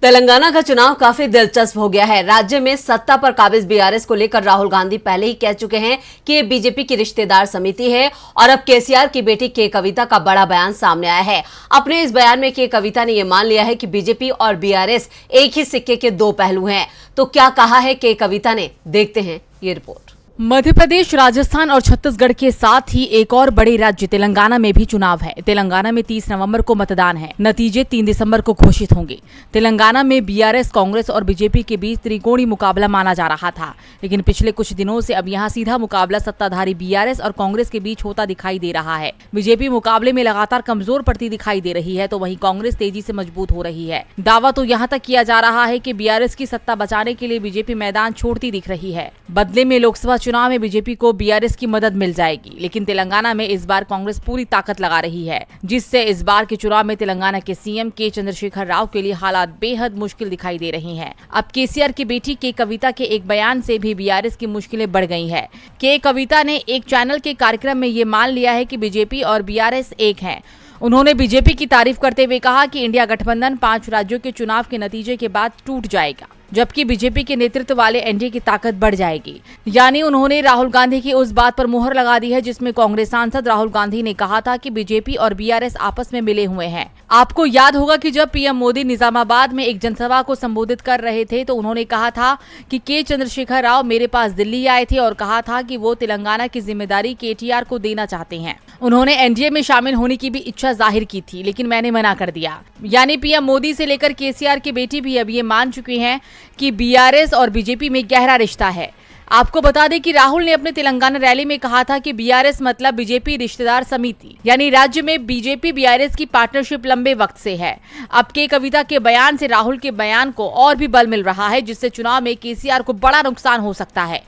तेलंगाना का चुनाव काफी दिलचस्प हो गया है। राज्य में सत्ता पर काबिज बीआरएस को लेकर राहुल गांधी पहले ही कह चुके हैं कि ये बीजेपी की रिश्तेदार समिति है और अब केसीआर की बेटी के कविता का बड़ा बयान सामने आया है। अपने इस बयान में के कविता ने यह मान लिया है कि बीजेपी और बीआरएस एक ही सिक्के के दो पहलू हैं। तो क्या कहा है के कविता ने, देखते हैं ये रिपोर्ट। मध्य प्रदेश, राजस्थान और छत्तीसगढ़ के साथ ही एक और बड़े राज्य तेलंगाना में भी चुनाव है। तेलंगाना में 30 नवंबर को मतदान है। नतीजे 3 दिसंबर को घोषित होंगे। तेलंगाना में बीआरएस, कांग्रेस और बीजेपी के बीच त्रिकोणीय मुकाबला माना जा रहा था, लेकिन पिछले कुछ दिनों से अब यहां सीधा मुकाबला सत्ताधारी बीआरएस और कांग्रेस के बीच होता दिखाई दे रहा है। बीजेपी मुकाबले में लगातार कमजोर पड़ती दिखाई दे रही है, तो वहीं कांग्रेस तेजी से मजबूत हो रही है। दावा तो यहाँ तक किया जा रहा है कि बीआरएस की सत्ता बचाने के लिए बीजेपी मैदान छोड़ती दिख रही है। बदले में लोकसभा चुनाव में बीजेपी को बीआरएस की मदद मिल जाएगी, लेकिन तेलंगाना में इस बार कांग्रेस पूरी ताकत लगा रही है, जिससे इस बार के चुनाव में तेलंगाना के सीएम के चंद्रशेखर राव के लिए हालात बेहद मुश्किल दिखाई दे रही हैं। अब केसीआर की बेटी के कविता के एक बयान से भी बीआरएस की मुश्किलें बढ़ गई है। के कविता ने एक चैनल के कार्यक्रम में ये मान लिया है कि बीजेपी और बीआरएस एक हैं। उन्होंने बीजेपी की तारीफ करते हुए कहा कि इंडिया गठबंधन 5 राज्यों के चुनाव के नतीजे के बाद टूट जाएगा, जबकि बीजेपी के नेतृत्व वाले एनडीए की ताकत बढ़ जाएगी। यानी उन्होंने राहुल गांधी की उस बात पर मुहर लगा दी है जिसमें कांग्रेस सांसद राहुल गांधी ने कहा था कि बीजेपी और बीआरएस आपस में मिले हुए हैं। आपको याद होगा कि जब पीएम मोदी निजामाबाद में एक जनसभा को संबोधित कर रहे थे तो उन्होंने कहा था कि के चंद्रशेखर राव मेरे पास दिल्ली आए थे और कहा था कि वो तेलंगाना की जिम्मेदारी केटीआर को देना चाहते हैं। उन्होंने एनडीए में शामिल होने की भी इच्छा जाहिर की थी, लेकिन मैंने मना कर दिया। यानी पीएम मोदी से लेकर केसीआर की बेटी भी अब ये मान चुकी हैं कि बीआरएस और बीजेपी में गहरा रिश्ता है। आपको बता दें कि राहुल ने अपने तेलंगाना रैली में कहा था कि बीआरएस मतलब बीजेपी रिश्तेदार समिति, यानी राज्य में बीजेपी बीआरएस की पार्टनरशिप लंबे वक्त से है। अब के कविता के बयान से राहुल के बयान को और भी बल मिल रहा है, जिससे चुनाव में केसीआर को बड़ा नुकसान हो सकता है।